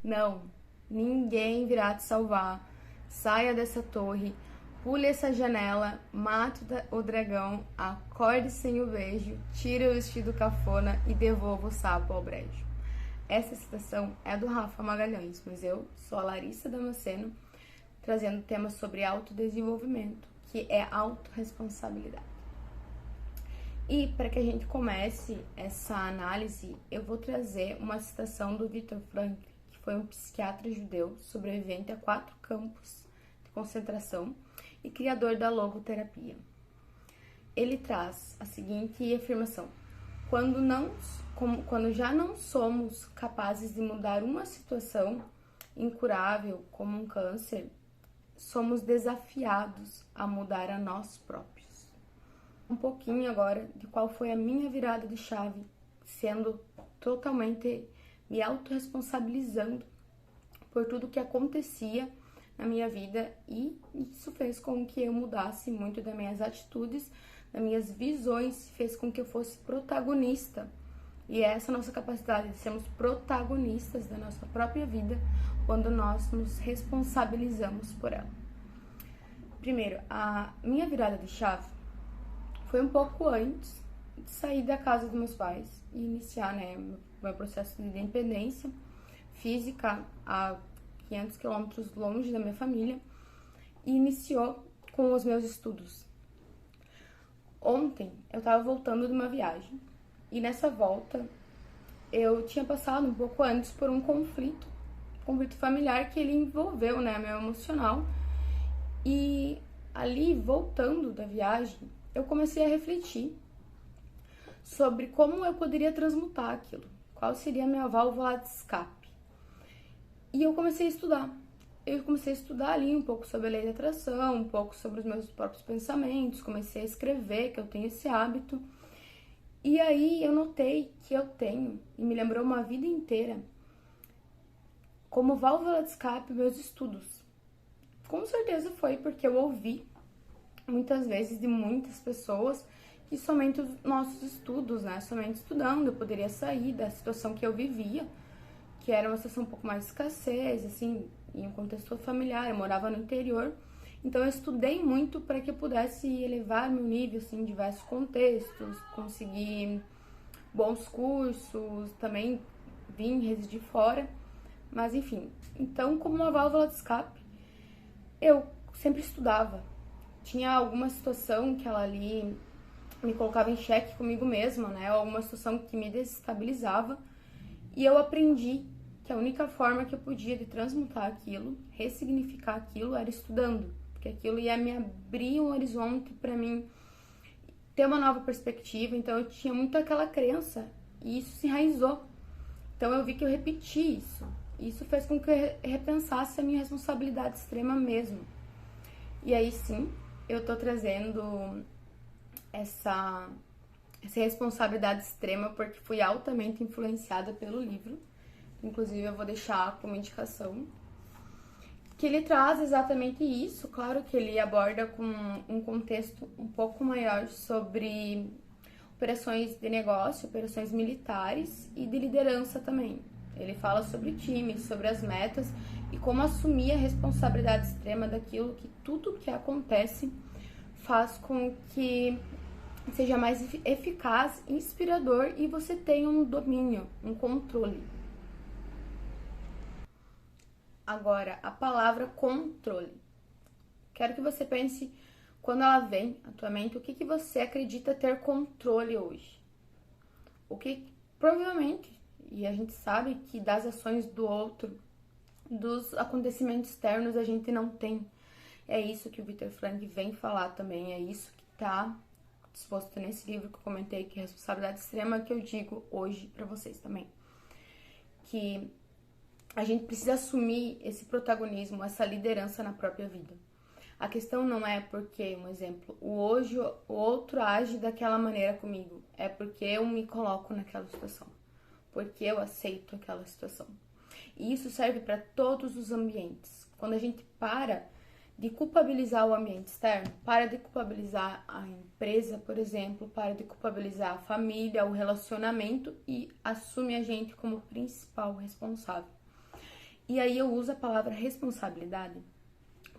Não, ninguém virá te salvar. Saia dessa torre, pule essa janela, mate o dragão, acorde sem o beijo, tire o vestido cafona e devolva o sapo ao brejo. Essa citação é do Rafa Magalhães, mas eu sou a Larissa Damasceno, trazendo temas sobre autodesenvolvimento, que é autorresponsabilidade. E para que a gente comece essa análise, eu vou trazer uma citação do Viktor Frankl, que foi um psiquiatra judeu sobrevivente a 4 campos de concentração e criador da logoterapia. Ele traz a seguinte afirmação: quando já não somos capazes de mudar uma situação incurável como um câncer, somos desafiados a mudar a nós próprios. Um pouquinho agora de qual foi a minha virada de chave, sendo totalmente me autorresponsabilizando por tudo que acontecia na minha vida, e isso fez com que eu mudasse muito das minhas atitudes, das minhas visões, fez com que eu fosse protagonista. E essa nossa capacidade de sermos protagonistas da nossa própria vida quando nós nos responsabilizamos por ela. Primeiro, a minha virada de chave foi um pouco antes de sair da casa dos meus pais e iniciar, meu processo de independência física a 500 quilômetros longe da minha família, e iniciou com os meus estudos. Ontem eu estava voltando de uma viagem e nessa volta eu tinha passado um pouco antes por um conflito familiar que ele envolveu, meu emocional, e ali voltando da viagem eu comecei a refletir sobre como eu poderia transmutar aquilo, qual seria a minha válvula de escape. E eu comecei a estudar. Eu comecei a estudar ali um pouco sobre a lei da atração, um pouco sobre os meus próprios pensamentos, comecei a escrever, que eu tenho esse hábito. E aí eu notei que eu tenho, e me lembrou uma vida inteira, como válvula de escape meus estudos. Com certeza foi porque eu ouvi muitas vezes de muitas pessoas que somente os nossos estudos, somente estudando eu poderia sair da situação que eu vivia, que era uma situação um pouco mais de escassez, assim, em um contexto familiar, eu morava no interior, então eu estudei muito para que eu pudesse elevar meu nível, assim, em diversos contextos, conseguir bons cursos, também vim residir fora, mas enfim, então como uma válvula de escape, eu sempre estudava. Tinha alguma situação que ela ali me colocava em xeque comigo mesma, ou alguma situação que me desestabilizava, e eu aprendi que a única forma que eu podia de transmutar aquilo, ressignificar aquilo, era estudando, porque aquilo ia me abrir um horizonte para mim ter uma nova perspectiva. Então eu tinha muito aquela crença e isso se enraizou. Então eu vi que eu repeti isso. Isso fez com que eu repensasse a minha responsabilidade extrema mesmo. E aí sim, eu tô trazendo essa responsabilidade extrema porque fui altamente influenciada pelo livro. Inclusive eu vou deixar como indicação, que ele traz exatamente isso. Claro que ele aborda com um contexto um pouco maior sobre operações de negócio, operações militares e de liderança também. Ele fala sobre times, sobre as metas e como assumir a responsabilidade extrema daquilo que tudo que acontece faz com que seja mais eficaz, inspirador e você tenha um domínio, um controle. Agora, a palavra controle. Quero que você pense, quando ela vem à tua mente, o que você acredita ter controle hoje? O que provavelmente, e a gente sabe que das ações do outro, dos acontecimentos externos, a gente não tem. É isso que o Viktor Frankl vem falar também, é isso que está disposto nesse livro que eu comentei, que é responsabilidade extrema, que eu digo hoje para vocês também. Que a gente precisa assumir esse protagonismo, essa liderança na própria vida. A questão não é porque, um exemplo, o outro age daquela maneira comigo. É porque eu me coloco naquela situação. Porque eu aceito aquela situação. E isso serve para todos os ambientes. Quando a gente para de culpabilizar o ambiente externo, para de culpabilizar a empresa, por exemplo, para de culpabilizar a família, o relacionamento e assume a gente como principal responsável. E aí eu uso a palavra responsabilidade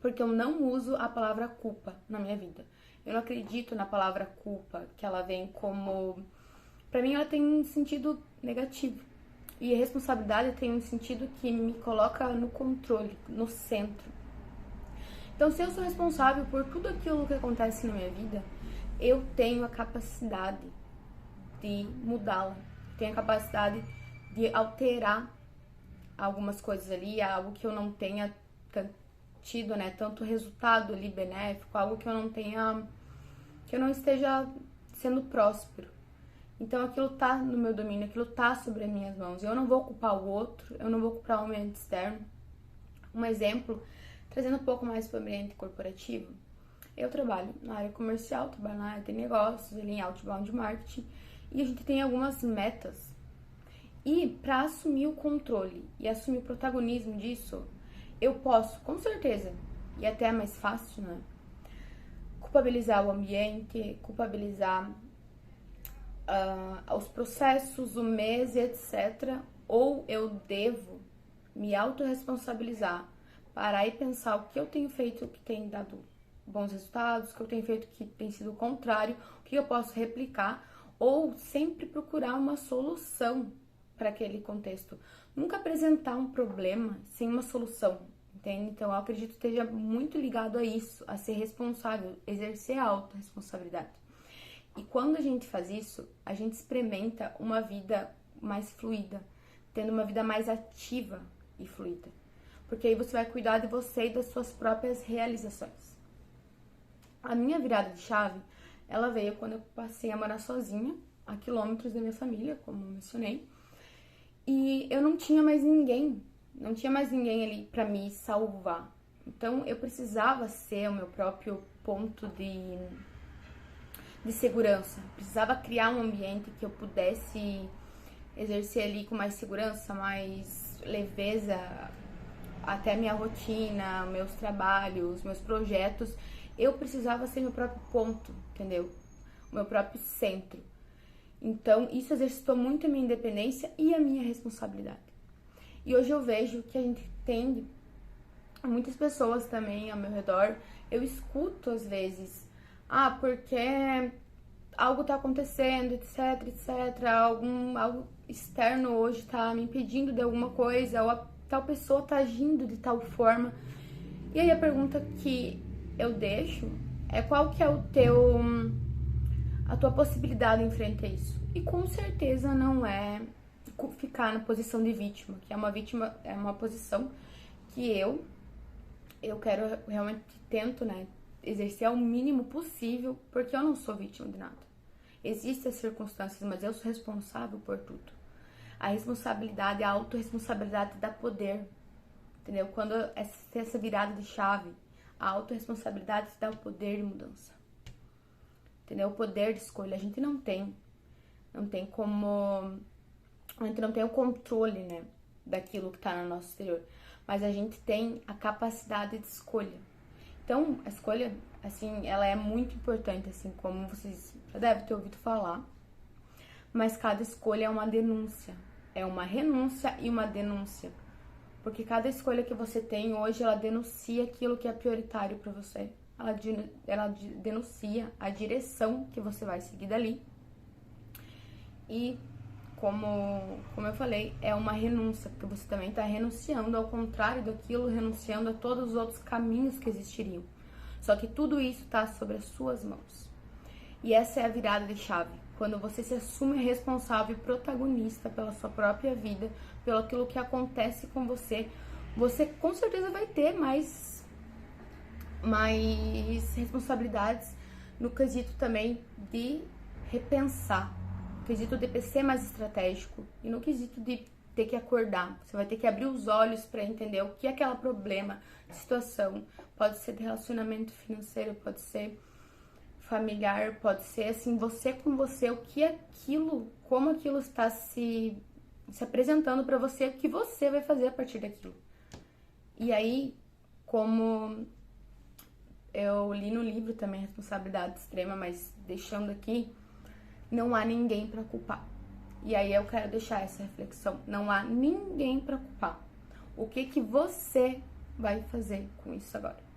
porque eu não uso a palavra culpa na minha vida. Eu não acredito na palavra culpa, que ela vem como... Pra mim ela tem um sentido negativo. E a responsabilidade tem um sentido que me coloca no controle, no centro. Então, se eu sou responsável por tudo aquilo que acontece na minha vida, eu tenho a capacidade de mudá-la. Tenho a capacidade de alterar algumas coisas ali, algo que eu não tenha tido, né, tanto resultado ali benéfico, algo que eu não tenha, que eu não esteja sendo próspero. Então aquilo tá no meu domínio, aquilo tá sobre as minhas mãos. Eu não vou culpar o outro, eu não vou culpar o ambiente externo. Um exemplo, trazendo um pouco mais para o ambiente corporativo, eu trabalho na área comercial, trabalho na área de negócios, ali em outbound marketing, e a gente tem algumas metas. E para assumir o controle e assumir o protagonismo disso, eu posso, com certeza, e até é mais fácil, né? Culpabilizar o ambiente, culpabilizar os processos, o mês, etc. Ou eu devo me autorresponsabilizar, parar e pensar o que eu tenho feito que tem dado bons resultados, o que eu tenho feito que tem sido o contrário, o que eu posso replicar, ou sempre procurar uma solução para aquele contexto. Nunca apresentar um problema sem uma solução, entende? Então, eu acredito que esteja muito ligado a isso, a ser responsável, exercer a autorresponsabilidade. E quando a gente faz isso, a gente experimenta uma vida mais fluida, tendo uma vida mais ativa e fluida. Porque aí você vai cuidar de você e das suas próprias realizações. A minha virada de chave, ela veio quando eu passei a morar sozinha, a quilômetros da minha família, como eu mencionei. E eu não tinha mais ninguém ali pra me salvar. Então eu precisava ser o meu próprio ponto de segurança. Precisava criar um ambiente que eu pudesse exercer ali com mais segurança, mais leveza, até minha rotina, meus trabalhos, meus projetos. Eu precisava ser meu próprio ponto, entendeu? O meu próprio centro. Então, isso exercitou muito a minha independência e a minha responsabilidade. E hoje eu vejo que a gente tem muitas pessoas também ao meu redor. Eu escuto às vezes, porque algo tá acontecendo, etc, etc. Algo externo hoje tá me impedindo de alguma coisa, ou a tal pessoa tá agindo de tal forma. E aí a pergunta que eu deixo é qual que é a tua possibilidade em frente a isso. E com certeza não é ficar na posição de vítima, que é uma posição que eu quero realmente tento, né, exercer ao mínimo possível, porque eu não sou vítima de nada. Existem as circunstâncias, mas eu sou responsável por tudo. A responsabilidade, a autorresponsabilidade dá poder, entendeu? Quando essa virada de chave, a autorresponsabilidade te dá o poder de mudança. Entendeu? O poder de escolha. A gente não tem como... A gente não tem o controle, né, daquilo que tá no nosso exterior. Mas a gente tem a capacidade de escolha. Então, a escolha, assim, ela é muito importante, assim, como vocês já devem ter ouvido falar. Mas cada escolha é uma denúncia. É uma renúncia e uma denúncia. Porque cada escolha que você tem hoje, ela denuncia aquilo que é prioritário para você. Ela denuncia a direção que você vai seguir dali. E, como eu falei, é uma renúncia, porque você também está renunciando ao contrário daquilo, renunciando a todos os outros caminhos que existiriam. Só que tudo isso está sobre as suas mãos. E essa é a virada de chave. Quando você se assume responsável e protagonista pela sua própria vida, pelo aquilo que acontece com você, você com certeza vai ter mais responsabilidades no quesito também de repensar, no quesito de ser mais estratégico e no quesito de ter que acordar. Você vai ter que abrir os olhos para entender o que é aquele problema, situação. Pode ser de relacionamento financeiro, pode ser familiar, pode ser assim, você com você, o que é aquilo, como aquilo está se apresentando para você, o que você vai fazer a partir daquilo. E aí, como eu li no livro também, Responsabilidade Extrema, mas deixando aqui, não há ninguém para culpar. E aí eu quero deixar essa reflexão, não há ninguém para culpar. O que que você vai fazer com isso agora?